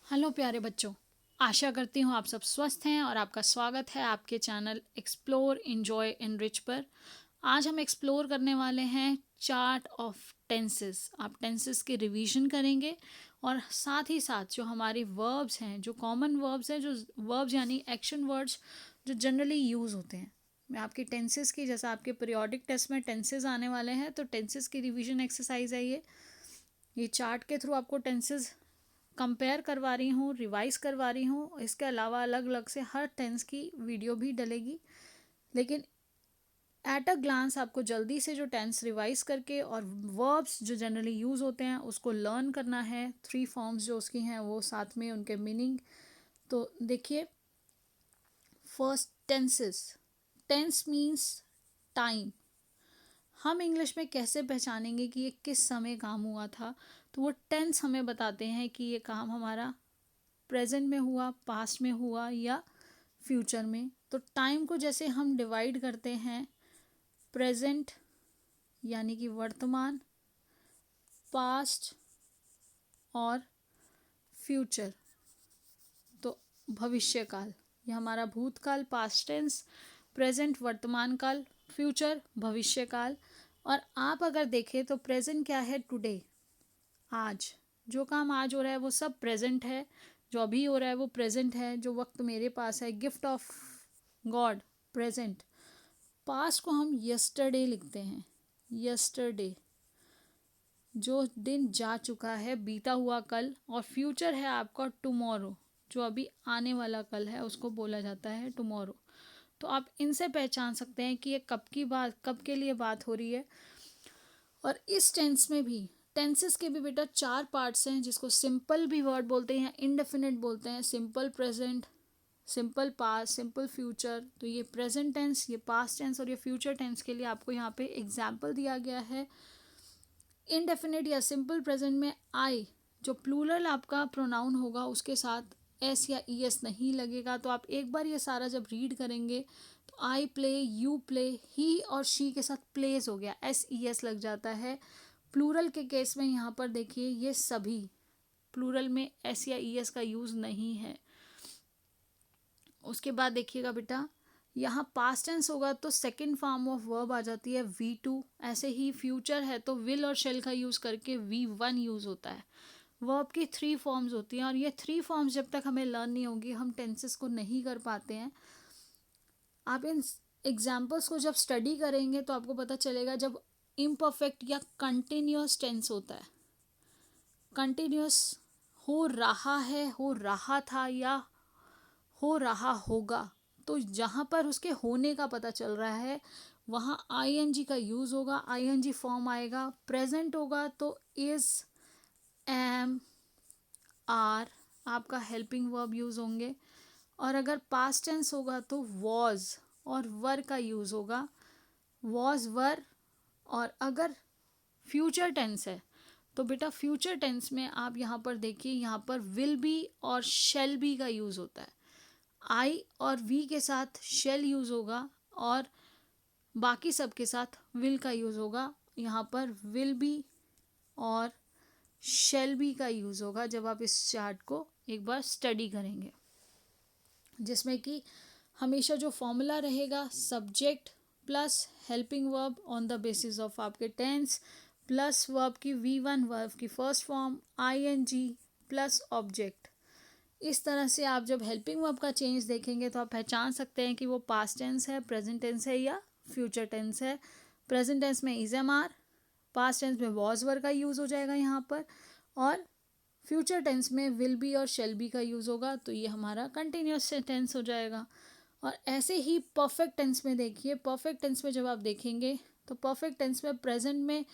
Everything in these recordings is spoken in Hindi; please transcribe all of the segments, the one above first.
हेलो प्यारे बच्चों। आशा करती हूँ आप सब स्वस्थ हैं और आपका स्वागत है आपके चैनल एक्सप्लोर एंजॉय एनरिच पर। आज हम एक्सप्लोर करने वाले हैं चार्ट ऑफ टेंसेस। आप टेंसेस के रिवीजन करेंगे और साथ ही साथ जो हमारे वर्ब्स हैं, जो कॉमन वर्ब्स हैं, जो वर्ब्स यानी एक्शन वर्ड्स जो जनरली यूज़ होते हैं। मैं आपके टेंसेस की, जैसा आपके पीरियोडिक टेस्ट में टेंसेस आने वाले हैं, तो टेंसेस की रिवीजन एक्सरसाइज है ये चार्ट के थ्रू आपको टेंसेस कंपेयर करवा रही हूँ, रिवाइज करवा रही हूँ। इसके अलावा अलग अलग से हर टेंस की वीडियो भी डलेगी, लेकिन एट अ ग्लांस आपको जल्दी से जो टेंस रिवाइज करके और वर्ब्स जो जनरली यूज़ होते हैं उसको लर्न करना है। 3 फॉर्म्स जो उसकी हैं वो साथ में उनके मीनिंग। तो देखिए, first tenses. Tense means time. हम इंग्लिश में कैसे पहचानेंगे कि ये किस समय काम हुआ था? तो वो टेंस हमें बताते हैं कि ये काम हमारा प्रेजेंट में हुआ, पास्ट में हुआ या फ्यूचर में। तो टाइम को जैसे हम डिवाइड करते हैं, प्रेजेंट यानी कि वर्तमान, पास्ट और फ्यूचर, तो भविष्य काल। ये हमारा भूतकाल पास्ट टेंस, प्रेजेंट वर्तमान काल, फ्यूचर भविष्य काल। और आप अगर देखें तो प्रेजेंट क्या है? टुडे, आज। जो काम आज हो रहा है वो सब प्रेजेंट है। जो अभी हो रहा है वो प्रेजेंट है। जो वक्त मेरे पास है, gift of God, present. Past को हम यस्टरडे लिखते हैं, यस्टरडे, जो दिन जा चुका है, बीता हुआ कल। और फ्यूचर है आपका टुमारो, जो अभी आने वाला कल है, उसको बोला जाता है टुमारो। तो आप इनसे पहचान सकते हैं कि ये कब की बात, कब के लिए बात हो रही है। और इस टेंस में भी, टेंसेस के भी बेटा 4 पार्ट्स हैं, जिसको सिंपल भी वर्ड बोलते हैं, इनडेफिनिट बोलते हैं। Simple present, simple past, simple future. तो ये प्रेजेंट टेंस, ये पास्ट टेंस और ये फ्यूचर टेंस के लिए आपको यहाँ पे एग्जाम्पल दिया गया है। इनडेफिनिट या सिंपल प्रेजेंट में आई, जो प्लूरल आपका प्रोनाउन होगा, उसके साथ एस या ई एस नहीं लगेगा। तो आप एक बार ये सारा जब रीड करेंगे तो आई प्ले, यू प्ले, ही और शी के साथ प्लेस हो गया, एस ई एस लग जाता है। प्लूरल के केस में यहाँ पर देखिए, ये सभी, प्लूरल में एस या ई एस का यूज़ नहीं है। उसके बाद देखिएगा बेटा, यहाँ पास्ट टेंस होगा तो सेकंड फॉर्म ऑफ वर्ब आ जाती है वी टू। ऐसे ही फ्यूचर है तो विल और शेल का यूज़ करके वी वन यूज़ होता है। वर्ब की 3 फॉर्म्स होती हैं और ये 3 फॉर्म्स जब तक हमें लर्न नहीं होगी हम टेंसेस को नहीं कर पाते हैं। आप इन एग्जाम्पल्स को जब स्टडी करेंगे तो आपको पता चलेगा, जब इम्परफेक्ट या कंटिन्यूस टेंस होता है, कंटिन्यूस हो रहा है, हो रहा था या हो रहा होगा, तो जहाँ पर उसके होने का पता चल रहा है वहाँ आईएनजी का यूज़ होगा, आईएनजी फॉर्म आएगा। प्रेजेंट होगा तो इज, एम, आर आपका हेल्पिंग वर्ब यूज़ होंगे। और अगर पास्ट टेंस होगा तो वॉज और वर का यूज़ होगा, वॉज, वर। और अगर फ्यूचर टेंस है तो बेटा फ्यूचर टेंस में आप यहाँ पर देखिए, यहाँ पर विल बी और शेल बी का यूज़ होता है। आई और वी के साथ शेल यूज़ होगा और बाकी सब के साथ विल का यूज़ होगा। यहाँ पर विल बी और शेल बी का यूज़ होगा जब आप इस चार्ट को एक बार स्टडी करेंगे, जिसमें कि हमेशा जो फॉर्मूला रहेगा, subject plus helping verb on the basis of आपके टेंस, प्लस वर्ब की वी वन, वर्ब की first form I N G, plus object. इस तरह से आप जब हेल्पिंग वर्ब का चेंज देखेंगे तो आप पहचान सकते हैं कि वो पास्ट टेंस है, प्रेजेंट टेंस है या फ्यूचर टेंस है। प्रेजेंट टेंस में is am are, past tense में वॉज वर का यूज़ हो जाएगा यहाँ पर, और फ्यूचर टेंस में विल बी और शेल बी का यूज़ होगा। तो ये हमारा कंटिन्यूस टेंस हो जाएगा। और ऐसे ही परफेक्ट टेंस में देखिए, परफेक्ट टेंस में जब आप देखेंगे तो परफेक्ट टेंस में प्रेजेंट में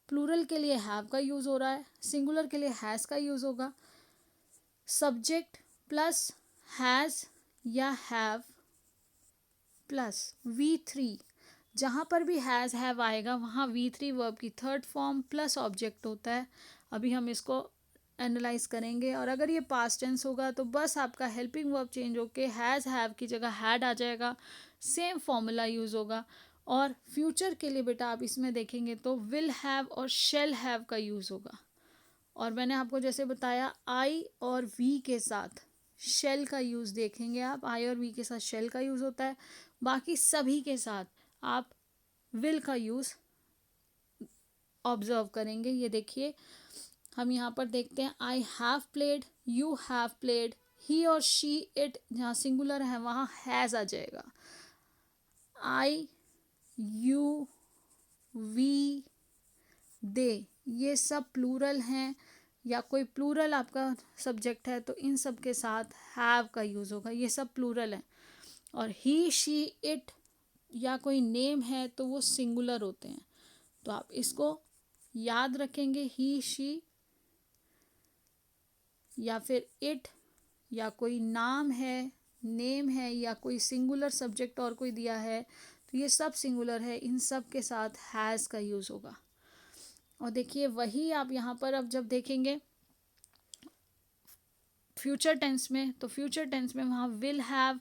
प्लूरल के लिए हैव का यूज़ हो रहा है, सिंगुलर के लिए हैज़ का यूज़ होगा। सब्जेक्ट प्लस हैज़ या हैव प्लस वी थ्री, जहाँ पर भी हैज़ हैव आएगा वहाँ वी थ्री वर्ब की थर्ड फॉर्म प्लस ऑब्जेक्ट होता है। अभी हम इसको एनालाइज करेंगे। और अगर ये पास्ट टेंस होगा तो बस आपका हेल्पिंग वर्ब चेंज होके हैज़ हैव की जगह हैड आ जाएगा, सेम फॉर्मूला यूज़ होगा। और फ्यूचर के लिए बेटा आप इसमें देखेंगे तो विल हैव और शेल हैव का यूज़ होगा। और मैंने आपको जैसे बताया आई और वी के साथ शेल का यूज़ देखेंगे आप, आई और वी के साथ शेल का यूज़ होता है, बाकी सभी के साथ आप विल का यूज़ ऑब्जर्व करेंगे। ये देखिए हम यहाँ पर देखते हैं I have played, you have played, he और शी इट, जहाँ सिंगुलर है वहाँ हैज़ आ जाएगा। आई, यू, वी, दे, ये सब प्लूरल हैं या कोई प्लूरल आपका सब्जेक्ट है तो इन सब के साथ हैव का यूज़ होगा, ये सब प्लूरल है। और ही, शी, इट या कोई नेम है तो वो सिंगुलर होते हैं, तो आप इसको याद रखेंगे। ही, शी या फिर इट या कोई नाम है, नेम है या कोई सिंगुलर सब्जेक्ट और कोई दिया है तो ये सब सिंगुलर है, इन सब के साथ हैज़ का यूज़ होगा। और देखिए वही आप यहाँ पर अब जब देखेंगे फ्यूचर टेंस में, तो फ्यूचर टेंस में वहाँ विल हैव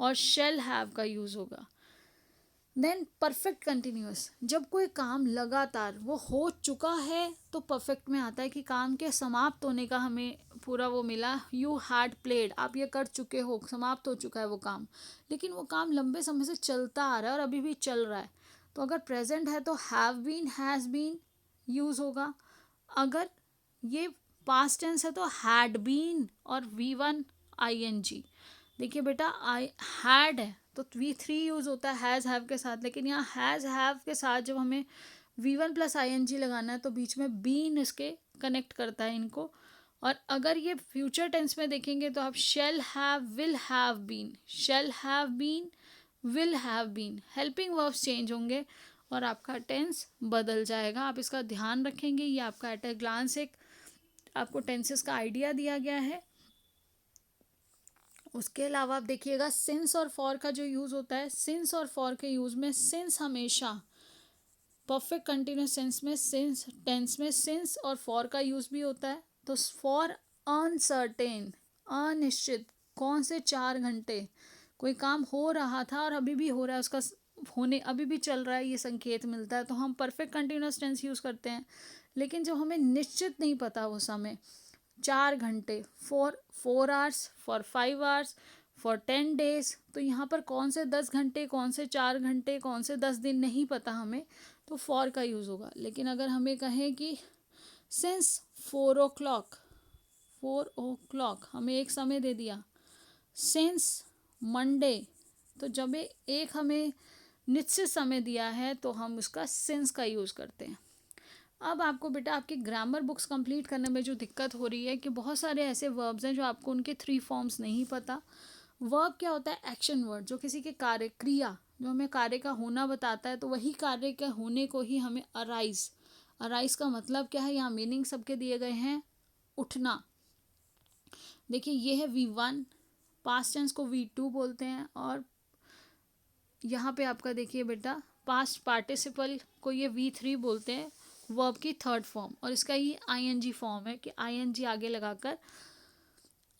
और शेल हैव का यूज़ होगा। देन परफेक्ट कंटिन्यूअस, जब कोई काम लगातार वो हो चुका है तो परफेक्ट में आता है कि काम के समाप्त होने का हमें पूरा वो मिला। यू हैड प्लेड, आप ये कर चुके हो, समाप्त हो चुका है वो काम, लेकिन वो काम लंबे समय से चलता आ रहा है और अभी भी चल रहा है, तो अगर प्रेजेंट है तो have been, has been use होगा। अगर ये पास्ट टेंस है तो हैड बीन और V1 ING। देखिए बेटा आई हैड है तो V3 यूज़ होता है हैज़ हैव के साथ, लेकिन यहाँ हैज़ हैव के साथ जब हमें V1 + ING लगाना है तो बीच में बीन इसके कनेक्ट करता है इनको। और अगर ये फ्यूचर टेंस में देखेंगे तो आप shall have, will have been, shall have been, will have been, helping verbs change होंगे और आपका टेंस बदल जाएगा। आप इसका ध्यान रखेंगे, ये आपका एट ए ग्लांस एक आपको टेंसेस का आइडिया दिया गया है। उसके अलावा आप देखिएगा सिंस और फॉर का जो यूज़ होता है, सिंस और फॉर के यूज़ में सिंस हमेशा परफेक्ट कंटिन्यूस सेंस में, सिंस टेंस में सिंस और फॉर का यूज़ भी होता है। तो फॉर अनसर्टेन, अनिश्चित, कौन से 4 घंटे, कोई काम हो रहा था और अभी भी हो रहा है, उसका होने अभी भी चल रहा है, ये संकेत मिलता है तो हम परफेक्ट कंटिन्यूस टेंस यूज़ करते हैं। लेकिन जब हमें निश्चित नहीं पता वो समय, 4 घंटे, for 4 hours, for 5 hours, for 10 days, तो यहाँ पर कौन से 10 घंटे, कौन से 4 घंटे, कौन से 10 दिन नहीं पता हमें, तो फॉर का यूज़ होगा। लेकिन अगर हमें कहें कि सिंस 4 o'clock, 4 o'clock हमें एक समय दे दिया, सिंस मंडे, तो जब एक हमें निश्चित समय दिया है तो हम उसका सिंस का यूज़ करते हैं। अब आपको बेटा आपकी ग्रामर बुक्स कंप्लीट करने में जो दिक्कत हो रही है कि बहुत सारे ऐसे वर्ब्स हैं जो आपको उनके 3 फॉर्म्स नहीं पता। वर्ब क्या होता है? एक्शन वर्ड, जो किसी के कार्य, क्रिया, जो हमें कार्य का होना बताता है, तो वही कार्य के होने को ही हमें अराइज, अराइज का मतलब क्या है, यहाँ मीनिंग सबके दिए गए हैं, उठना। देखिए ये है V1, पास्ट टेंस को V2 बोलते हैं, और यहाँ पे आपका देखिए बेटा पास्ट पार्टिसिपल को ये V3 बोलते हैं, वर्ब की थर्ड फॉर्म, और इसका ये ING फॉर्म है कि ING आगे लगाकर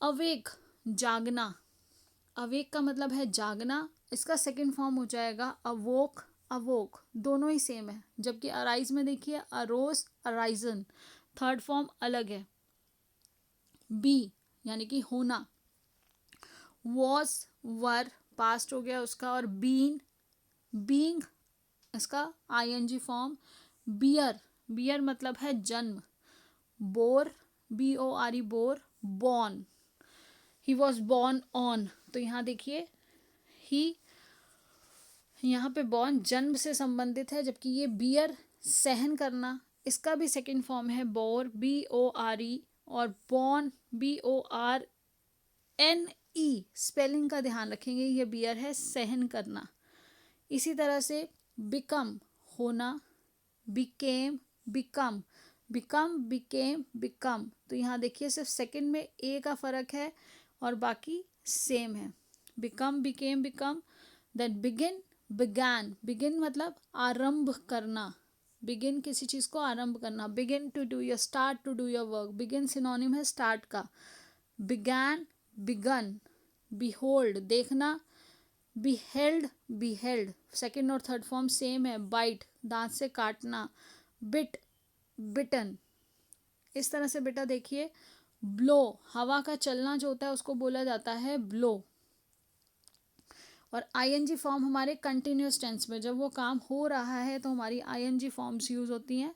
अवेक, जागना, अवेक का मतलब है जागना, इसका सेकंड फॉर्म हो जाएगा अवोक, अवोक, दोनों ही सेम है। जबकि अराइज में देखिए अरोज, अराइजन, थर्ड फॉर्म अलग है। बी यानी कि होना, वॉज, वर, पास्ट हो गया उसका, और बीन, बीइंग, इसका ING फॉर्म। बियर, बियर मतलब है जन्म। Bore, BORE, bore, born, he was born on, तो यहाँ देखिए ही, यहाँ पे बॉर्न जन्म से संबंधित है, जबकि ये बियर सहन करना, इसका भी सेकंड फॉर्म है बोर, BORE, और बॉर्न BORNE, स्पेलिंग का ध्यान रखेंगे, ये बियर है सहन करना। इसी तरह से बिकम, होना, became, become, become, became, become, तो यहाँ देखिए सिर्फ सेकंड में ए का फर्क है और बाकी सेम है। Become, became, become. Then begin, began, begin मतलब आरंभ करना, बिगिन किसी चीज़ को आरंभ करना, begin to do your, start to do your work, begin synonym है स्टार्ट का। बिगैन, बिगन, बिहोल्ड, देखना, बिहेल्ड, बिहेल्ड, सेकेंड और थर्ड फॉर्म सेम है। बाइट, दांत से काटना, बिट, बिटन, इस तरह से बेटा देखिए, ब्लो, हवा का चलना जो होता है उसको बोला जाता है ब्लो। और आईएनजी फॉर्म हमारे कंटिन्यूस टेंस में, जब वो काम हो रहा है तो हमारी आईएनजी फॉर्म्स यूज होती हैं।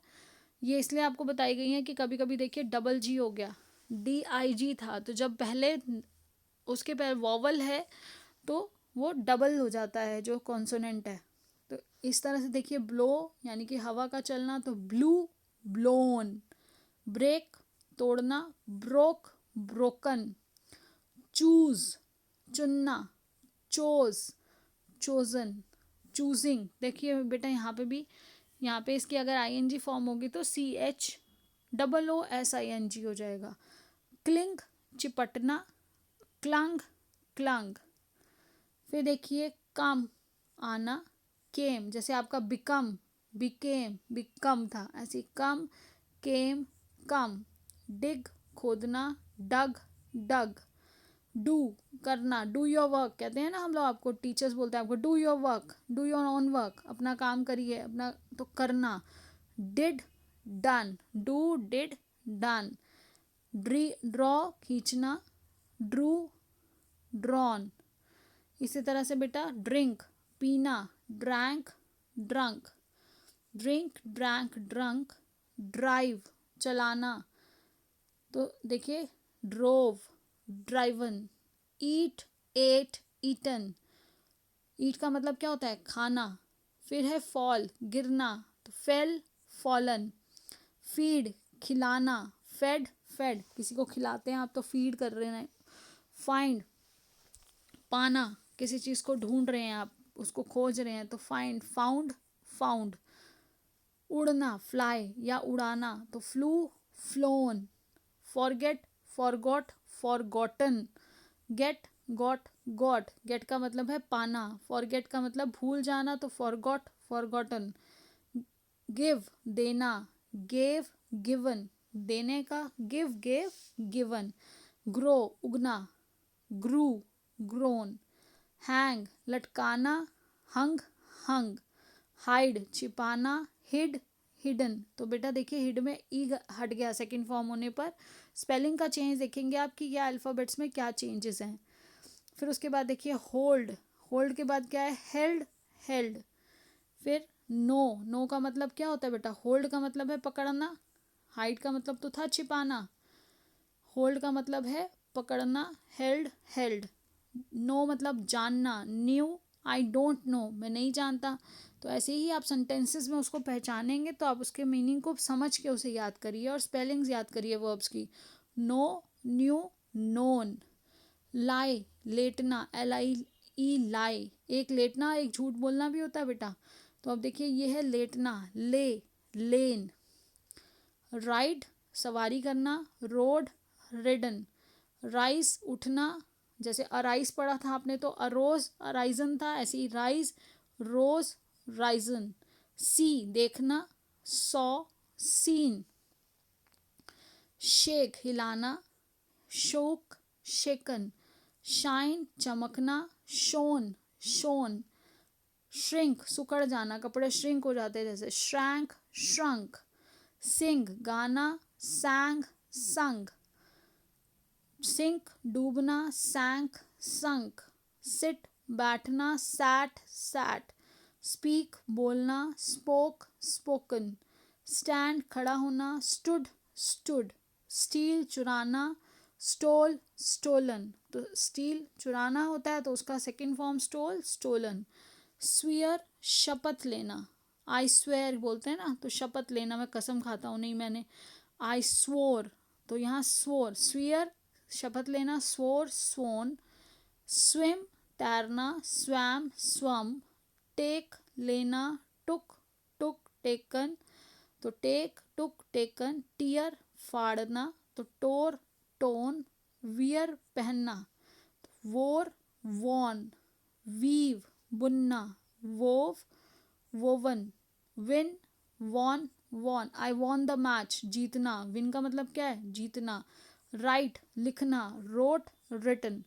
ये इसलिए आपको बताई गई हैं कि कभी कभी देखिए डबल जी हो गया, DIG था, तो जब पहले उसके पहले वॉवल है तो वो डबल हो जाता है जो कॉन्सोनेंट है। तो इस तरह से देखिए, ब्लो यानी कि हवा का चलना, तो ब्लू, ब्लोन। ब्रेक, तोड़ना, ब्रोक, ब्रोकन। चूज, चुनना, चोज, चोजन। चूजिंग, देखिए बेटा यहाँ पे भी, यहाँ पे इसकी अगर आईएनजी फॉर्म होगी तो CHOOSING हो जाएगा। क्लिंग, चिपटना, क्लंग, क्लंग। फिर देखिए कम, आना, केम, जैसे आपका बिकम, बिकेम, बिकम था, ऐसे कम, केम, कम। डिग, खोदना, डग, डग। डू, करना, डू योर वर्क, कहते हैं ना हम लोग, आपको टीचर्स बोलते हैं आपको do your work, do your own work, अपना काम करिए अपना, तो करना। Did, done, do, did, done. Draw, खींचना, ड्रू, ड्रॉन। इसी तरह से बेटा ड्रिंक, पीना, drank, drunk. Drink, drank, drunk. Drive, चलाना, तो देखिए ड्रोव, ड्राइवन। ईट, एट, ईटन। ईट का मतलब क्या होता है, खाना। फिर है फॉल, गिरना, तो फेल, फॉलन। फीड, खिलाना, फेड, फेड, किसी को खिलाते हैं आप तो फीड कर रहे हैं। फाइंड, पाना, किसी चीज़ को ढूंढ रहे हैं आप, उसको खोज रहे हैं, तो फाइंड, फाउंड, फाउंड। उड़ना, फ्लाई या उड़ाना, तो flew, flown. Forget, forgot, forgotten. Get, got, got, get का मतलब है पाना, फॉरगेट का मतलब भूल जाना, तो फॉरगॉट, फॉरगॉटन। गिव, देना, गेव, गिवन, देने का, गिव, गेव, गिवन। ग्रो, उगना, ग्रू, ग्रोन। हैंग, लटकाना, हंग, हंग। हाइड, छिपाना, हिड, हिडन। तो बेटा देखिए हिड में ई हट गया सेकंड फॉर्म होने पर। स्पेलिंग का चेंज देखेंगे आप कि क्या अल्फ़ाबेट्स में क्या चेंजेस हैं। फिर उसके बाद देखिए होल्ड, होल्ड के बाद क्या है, हेल्ड, हेल्ड। फिर नो, नो का मतलब क्या होता है बेटा, होल्ड का मतलब है पकड़ना, हाइड का मतलब तो था छिपाना, होल्ड का मतलब है पकड़ना, हेल्ड, हेल्ड। नो मतलब जानना, न्यू, आई डोंट नो, मैं नहीं जानता। तो ऐसे ही आप सेंटेंसेस में उसको पहचानेंगे तो आप उसके मीनिंग को समझ के उसे याद करिए और स्पेलिंग्स याद करिए वर्ब्स की। No, new, known. लाई, लेटना, LIE, लाई, एक लेटना एक झूठ बोलना भी होता है बेटा। तो अब देखिए ये है लेटना, ले, लेन। राइड, सवारी करना, रोड, रिडन। राइज, उठना, जैसे अराइज पढ़ा था आपने तो अरोज, अराइजन था, ऐसे ही राइज, रोज, राइजन। सी, देखना, सॉ, सीन। शेक, हिलाना, शोक, शेकन। शाइन, चमकना, शोन, शोन। श्रिंक, सुकड़ जाना, कपड़े श्रिंक हो जाते हैं, जैसे श्रैंक, श्रंक। सिंग, गाना, सैंग, संग। सिंक, डूबना, सैंक, संक। सिट, बैठना, सैट, सैट। स्पीक, बोलना, स्पोक, स्पोकन। स्टैंड, खड़ा होना, स्टूड, स्टूड। स्टील, चुराना, स्टोल, स्टोलन। तो स्टील चुराना होता है तो उसका second form stole, stolen. Swear, शपथ लेना, आई स्वेयर बोलते हैं ना, तो शपथ लेना, मैं कसम खाता हूँ, नहीं मैंने, आई स्वोर, तो यहाँ स्वोर। स्वीयर, शपथ लेना, स्वोर, स्वोन। स्विम, तैरना, स्वैम, स्वम। टेक, लेना, टुक, टुक, टेकन, तो टेक, टुक, टेकन। टीयर, फाड़ना, तो टोर, टोन। वियर, पहनना, वोर, वॉन। वीव, बुनना, wove, woven. Win, won, won, I won the match, जीतना, विन का मतलब क्या है, जीतना। राइट, लिखना, रोट, रिटन।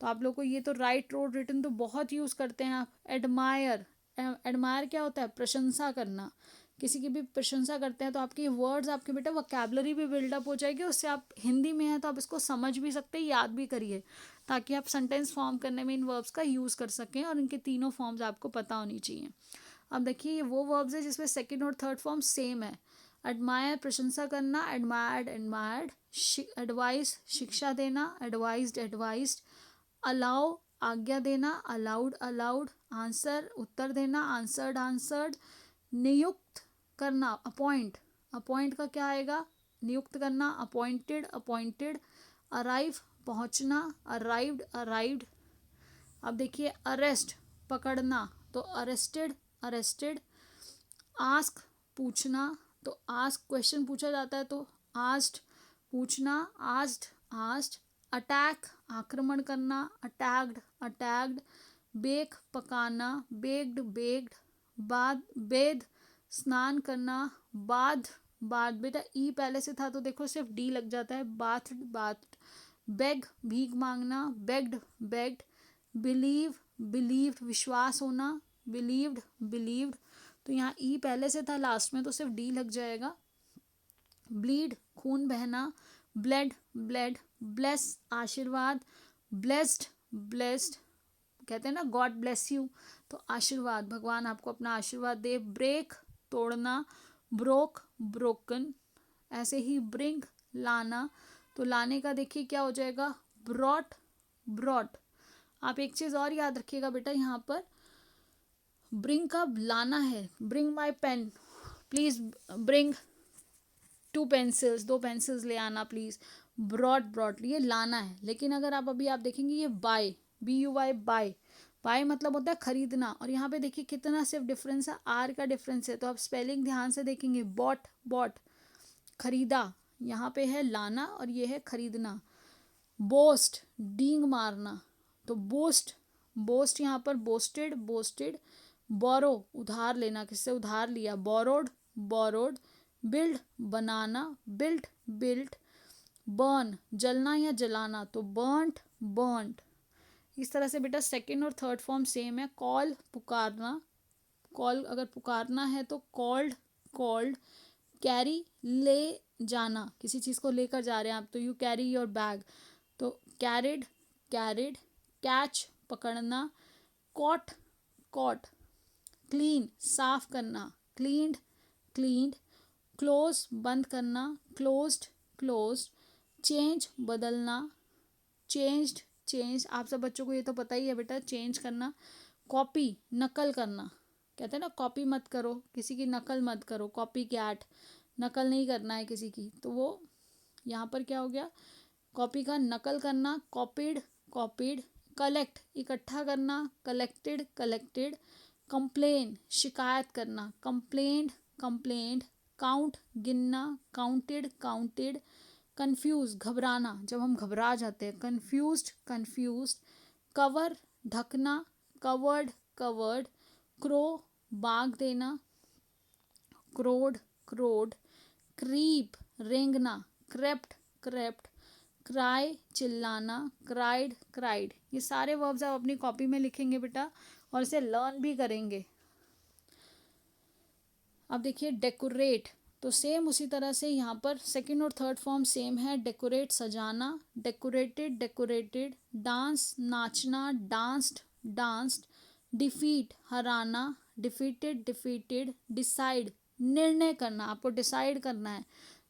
तो आप लोग को ये तो राइट, रोट, रिटन तो बहुत यूज़ करते हैं आप। एडमायर, एडमायर क्या होता है, प्रशंसा करना। किसी की भी प्रशंसा करते हैं तो आपके वर्ड्स, आपके बेटा वोकैबुलरी भी बिल्डअप हो जाएगी, उससे आप हिंदी में है तो आप इसको समझ भी सकते हैं, याद भी करिए, ताकि आप सेंटेंस फॉर्म करने में इन वर्ब्स का यूज़ कर सकें और इनके तीनों फॉर्म्स आपको पता होनी चाहिए। अब देखिए ये वो वर्ब्स है जिसमें सेकंड और थर्ड फॉर्म सेम है। एडमायर प्रशंसा करना, एडमायर्ड एडमायर्ड, एडवाइस शिक्षा देना, एडवाइज्ड एडवाइज्ड, अलाउ आज्ञा देना, अलाउड अलाउड, आंसर उत्तर देना, आंसर्ड आंसर्ड, नियुक्त करना, अपॉइंट, अपॉइंट का क्या आएगा, नियुक्त करना, अपॉइंटेड अपॉइंटेड, अराइव पहुंचना, अराइव्ड अराइव्ड। अब देखिए अरेस्ट पकड़ना, तो अरेस्टेड अरेस्टेड, आस्क पूछना, तो आस्क क्वेश्चन पूछा जाता है तो आस्क्ड पूछना, आस्क्ड आस्क्ड, अटैक आक्रमण करना, अटैक्ड अटैक्ड, बेक पकाना, बेक्ड बेक्ड, बाद बेद स्नान करना, बाध बाध, बेटा ई पहले से था तो देखो सिर्फ डी लग जाता है, बाथ बाथ, बेग भीख मांगना, बेग्ड बेग्ड, बिलीव बिलीव्ड विश्वास होना, बिलीव्ड बिलीव्ड, तो यहाँ ई पहले से था लास्ट में तो सिर्फ डी लग जाएगा, ब्लीड खून बहना, ब्लड ब्लड, ब्लेस आशीर्वाद, ब्लेस्ड ब्लेस्ड, कहते हैं ना गॉड ब्लेस यू, तो आशीर्वाद भगवान आपको अपना आशीर्वाद दे, ब्रेक तोड़ना, ब्रोक ब्रोकन, ऐसे ही ब्रिंग लाना, तो लाने का देखिए क्या हो जाएगा, ब्रॉट ब्रॉट। आप एक चीज़ और याद रखिएगा बेटा, यहाँ पर ब्रिंग का लाना है, bring my pen, please bring 2 pencils, 2 pencils ले आना प्लीज़, ब्रॉड ब्रॉड ये लाना है। लेकिन अगर आप अभी आप देखेंगे ये बाय, BUY बाय, बाय मतलब होता है खरीदना, और यहाँ पे देखिए कितना सिर्फ डिफरेंस है, आर का डिफरेंस है, तो आप स्पेलिंग ध्यान से देखेंगे, बॉट बॉट खरीदा, यहाँ पे है लाना और ये है खरीदना, बोस्ट डींग मारना, तो बोस्ट बोस्ट यहाँ पर बोस्टेड बोस्टेड, बोरो उधार लेना, किससे उधार लिया, बोरोड बोरोड, बिल्ड बनाना, बिल्ट बिल्ट, बर्न जलना या जलाना, तो बर्नट बर्नट। इस तरह से बेटा सेकंड और थर्ड फॉर्म सेम है, कॉल पुकारना, कॉल अगर पुकारना है तो कॉल्ड कॉल्ड, कैरी ले जाना, किसी चीज़ को लेकर जा रहे हैं आप तो यू कैरी योर बैग, तो कैरिड कैरिड, कैच पकड़ना, कॉट कॉट, क्लीन साफ करना, क्लीन्ड क्लीन्ड, क्लोज बंद करना, क्लोज्ड क्लोज्ड, चेंज बदलना, चेंज्ड चेंज, आप सब बच्चों को ये तो पता ही है बेटा, चेंज करना, कॉपी नकल करना, कहते हैं ना कॉपी मत करो, किसी की नकल मत करो, कॉपी कैट, नकल नहीं करना है किसी की, तो वो यहाँ पर क्या हो गया, कॉपी का नकल करना, कॉपीड कॉपीड, कलेक्ट इकट्ठा करना, कलेक्टेड कलेक्टेड, कंप्लेन शिकायत करना, कंप्लेंड कंप्लेंड, काउंट गिनना, काउंटेड काउंटेड, कंफ्यूज घबराना, जब हम घबरा जाते हैं, कंफ्यूज्ड कंफ्यूज्ड, कवर ढकना, कवर्ड कवर्ड, क्रो बाग देना, क्रोड क्रोड, क्रीप रेंगना, क्रेप्ट क्रेप्ट, क्राई चिल्लाना, क्राइड क्राइड, ये सारे वर्ब्स आप अपनी कॉपी में लिखेंगे बेटा और इसे लर्न भी करेंगे। अब देखिए डेकोरेट, तो सेम उसी तरह से यहाँ पर सेकंड और थर्ड फॉर्म सेम है, डेकोरेट सजाना, डेकोरेटेड डेकोरेटेड, डांस नाचना, डांस्ड डांस्ड, डिफीट हराना, डिफीटेड डिफीटेड, डिसाइड निर्णय करना, आपको डिसाइड करना है,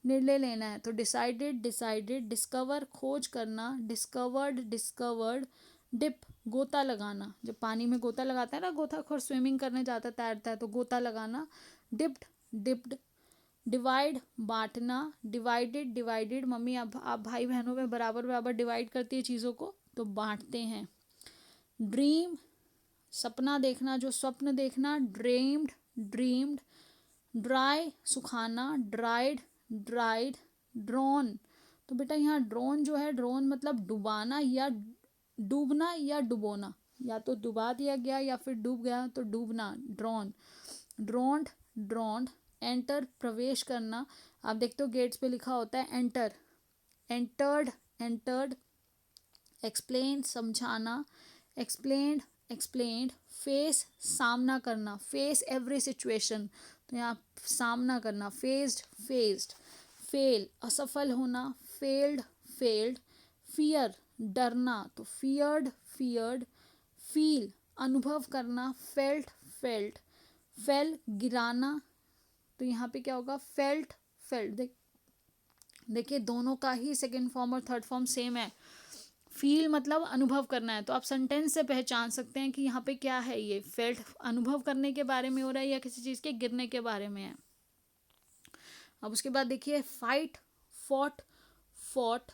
निर्णय लेना है, तो डिसाइडेड डिसाइडेड, डिस्कवर खोज करना, डिस्कवर्ड डिस्कवर्ड, डिप गोता लगाना, जब पानी में गोता लगाता है ना गोताखोर स्विमिंग करने जाता है तैरता है तो गोता लगाना, डिप्ड डिप्ड, डिवाइड बांटना, डिवाइडेड डिवाइडेड, मम्मी आप भाई बहनों में बराबर बराबर डिवाइड करती है चीज़ों को तो बांटते हैं, ड्रीम सपना देखना, जो स्वप्न देखना, ड्रीम्ड ड्रीम्ड, ड्राई सुखाना, ड्राइड ड्राइड, ड्रोन, तो बेटा यहाँ ड्रोन जो है, ड्रोन मतलब डुबाना या डूबना या डुबोना, या तो डुबा दिया गया या फिर डूब गया तो डूबना, ड्रोन ड्रोन्ड ड्रोन्ड, एंटर प्रवेश करना, आप देखते हो गेट्स पे लिखा होता है एंटर, एंटर्ड एंटर्ड, एक्सप्लेन समझाना, एक्सप्लेन्ड एक्सप्लेन्ड, फेस सामना करना, फेस एवरी सिचुएशन, तो यहाँ सामना करना, फेस्ड फेस्ड, फेल असफल होना, फेल्ड फेल्ड, फियर डरना तो फियर्ड फियर्ड, फील अनुभव करना, फेल्ट फेल्ट, फेल गिराना तो यहाँ पे क्या होगा, फेल्ट फेल्ट। देखिए दोनों का ही सेकेंड फॉर्म और थर्ड फॉर्म सेम है। फील मतलब अनुभव करना है, तो आप सेंटेंस से पहचान सकते हैं कि यहाँ पे क्या है, ये फेल्ट अनुभव करने के बारे में हो रहा है या किसी चीज़ के गिरने के बारे में है। अब उसके बाद देखिए फाइट फॉट फॉट,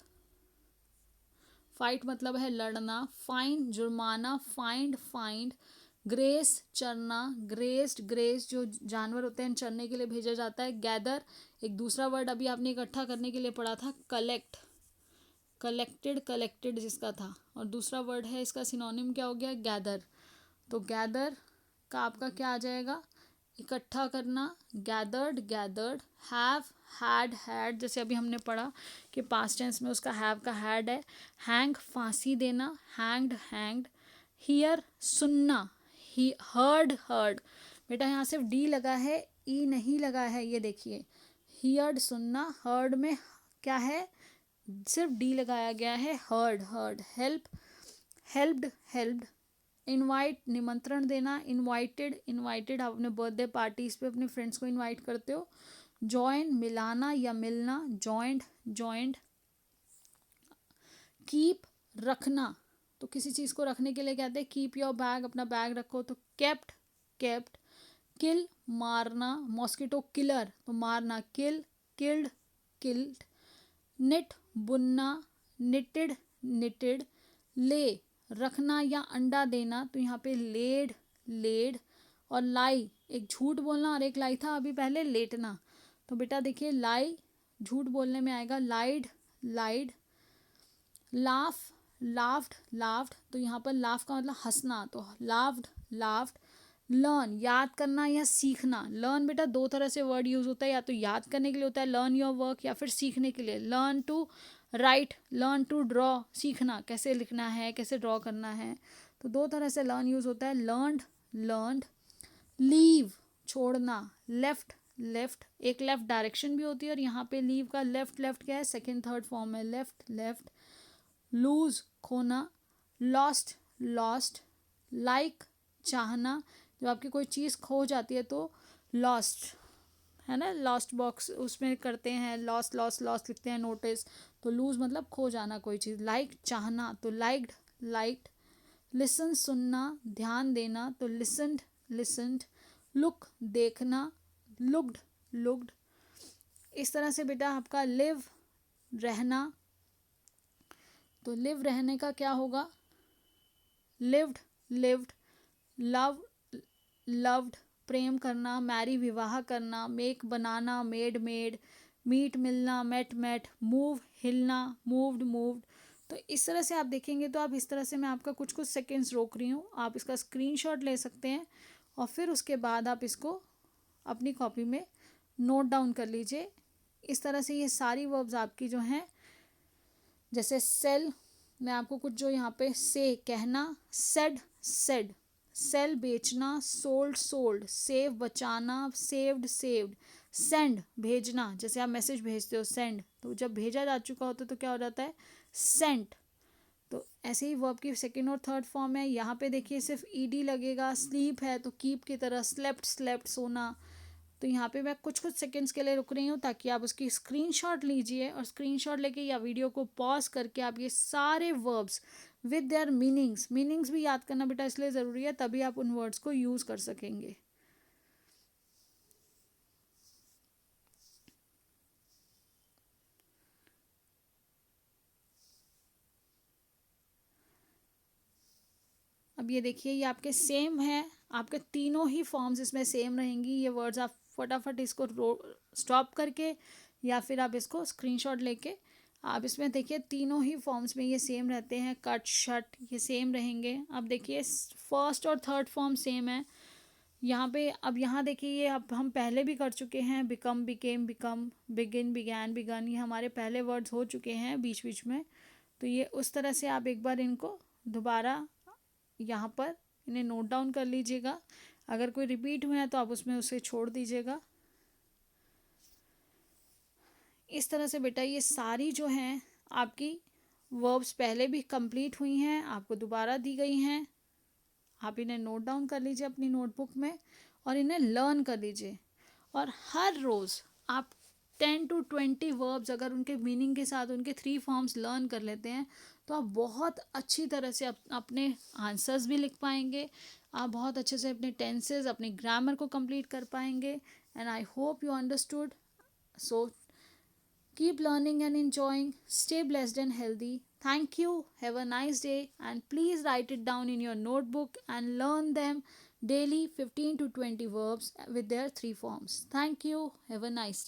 फाइट मतलब है लड़ना, फाइन जुर्माना, फाइंड फाइंड, ग्रेस चरना, ग्रेस्ड ग्रेस जो जानवर होते हैं चरने के लिए भेजा जाता है, गैदर एक दूसरा वर्ड अभी आपने इकट्ठा करने के लिए पढ़ा था, कलेक्ट कलेक्टेड कलेक्टेड जिसका था, और दूसरा वर्ड है इसका सिनोनिम क्या हो गया, गैदर। तो गैदर का आपका क्या आ जाएगा, इकट्ठा करना, gathered gathered, have had had जैसे अभी हमने पढ़ा कि पास्ट टेंस में उसका हैव का हैड है, हैंग फांसी देना, हैंग्ड हैंग्ड, हियर सुनना, ही हर्ड हर्ड, बेटा यहाँ सिर्फ डी लगा है, ई नहीं लगा है, ये देखिए हियर्ड सुनना, हर्ड में क्या है, सिर्फ डी लगाया गया है, heard heard, help helped helped, invite निमंत्रण देना, इनवाइटेड इनवाइटेड आप अपने बर्थडे पार्टीज पे अपने फ्रेंड्स को इनवाइट करते हो, जॉइन मिलाना या मिलना, जॉइंड जॉइंड, कीप रखना तो किसी चीज़ को रखने के लिए कहते हैं कीप योर बैग, अपना बैग रखो, तो केप्ट केप्ट, किल मारना, मॉस्किटो किलर तो मारना, किल किल्ड किल्ड, निट बुनना, निटेड निटेड, ले रखना या अंडा देना तो यहाँ पे लेड लेड, और लाई एक झूठ बोलना और एक लाई था अभी पहले लेटना, तो बेटा देखिए लाई झूठ बोलने में आएगा, लाइड लाइड, लाफ लाफ्ड लाफ्ड तो यहाँ पर लाफ का मतलब हंसना तो लाफ्ड लाफ्ड, लर्न याद करना या सीखना, लर्न बेटा दो तरह से वर्ड यूज होता है, या तो याद करने के लिए होता है लर्न योर वर्क, या फिर सीखने के लिए learn to write, learn to draw सीखना कैसे लिखना है कैसे ड्रॉ करना है, तो दो तरह से लर्न यूज होता है, लर्नड लर्नड, लीव छोड़ना, लेफ्ट लेफ्ट एक लेफ्ट डायरेक्शन भी होती है, और यहाँ पे लीव का लेफ्ट लेफ्ट क्या है, सेकेंड थर्ड फॉर्म है, लेफ्ट लेफ्ट, लूज खोना, लॉस्ट लॉस्ट, लाइक चाहना, जब आपकी कोई चीज़ खो जाती है तो लॉस्ट है ना, लॉस्ट बॉक्स उसमें करते हैं, लॉस्ट लॉस्ट लॉस्ट लिखते हैं नोटिस, तो लूज मतलब खो जाना कोई चीज़, लाइक चाहना तो लाइक्ड लाइक्ड, लिसन सुनना, ध्यान देना तो लिसनड लिसनड, लुक देखना, लुक्ड लुक्ड, इस तरह से बेटा आपका लिव रहना, तो लिव रहने का क्या होगा, लिव्ड लिव्ड, लव लव्ड प्रेम करना, मैरी विवाह करना, मेक बनाना, मेड मेड, मीट मिलना, मेट मेट, मूव हिलना, मूव्ड मूव्ड, तो इस तरह से आप देखेंगे, तो आप इस तरह से मैं आपका कुछ कुछ सेकेंड्स रोक रही हूँ, आप इसका स्क्रीनशॉट ले सकते हैं और फिर उसके बाद आप इसको अपनी कॉपी में नोट डाउन कर लीजिए। इस तरह से ये सारी वर्ब्स आपकी जो हैं, जैसे सेल, मैं आपको कुछ जो यहाँ पे से कहना, सेड सेड, सेल बेचना, सोल्ड सोल्ड, सेव बचाना, सेव्ड सेव्ड, सेंड भेजना, जैसे आप मैसेज भेजते हो सेंड, तो जब भेजा जा चुका होता है तो क्या हो जाता है, सेंट, तो ऐसे ही वर्ब की सेकेंड और थर्ड फॉर्म है। यहाँ पे देखिए सिर्फ ईडी लगेगा, स्लीप है तो कीप की तरह, स्लेप्ट स्लेप्ट सोना, तो यहाँ पे मैं कुछ कुछ सेकंड्स के लिए रुक रही हूँ ताकि आप उसकी स्क्रीनशॉट लीजिए, और स्क्रीनशॉट लेके या वीडियो को पॉज करके आप ये सारे वर्ब्स विद देयर मीनिंग्स भी याद करना बेटा इसलिए ज़रूरी है, तभी आप उन वर्ड्स को यूज़ कर सकेंगे। अब ये देखिए ये आपके सेम है, आपके तीनों ही फॉर्म्स इसमें सेम रहेंगी, ये वर्ड्स आप फटाफट इसको स्टॉप करके या फिर आप इसको स्क्रीनशॉट लेके आप इसमें देखिए तीनों ही फॉर्म्स में ये सेम रहते हैं, कट शट ये सेम रहेंगे। अब देखिए फर्स्ट और थर्ड फॉर्म सेम है यहाँ पे। अब यहाँ देखिए ये अब हम पहले भी कर चुके हैं, become became become, begin began begun, ये हमारे पहले वर्ड्स हो चुके हैं बीच बीच में, तो ये उस तरह से आप एक बार इनको दोबारा यहाँ पर इन्हें नोट डाउन कर लीजिएगा। अगर कोई रिपीट हुए हैं तो आप उसमें उसे छोड़ दीजिएगा। इस तरह से बेटा ये सारी जो हैं आपकी वर्ब्स पहले भी कंप्लीट हुई हैं, आपको दोबारा दी गई हैं। आप इन्हें नोट डाउन कर लीजिए अपनी नोटबुक में और इन्हें लर्न कर लीजिए। और हर रोज़ आप 10 to 20 वर्ब्स अगर उनके मीनिंग के साथ उनके 3 फॉर्म्स लर्न कर लेते हैं तो आप बहुत अच्छी तरह से अपने आंसर्स भी लिख पाएंगे। आप बहुत अच्छे से अपने टेंसेस अपनी ग्रामर को कंप्लीट कर पाएंगे। And I hope you understood. So keep learning and enjoying. Stay blessed and healthy. Thank you. Have a nice day. And please write it down in your notebook and learn them daily 15 to 20 verbs with their 3 forms. Thank you. Have a nice day.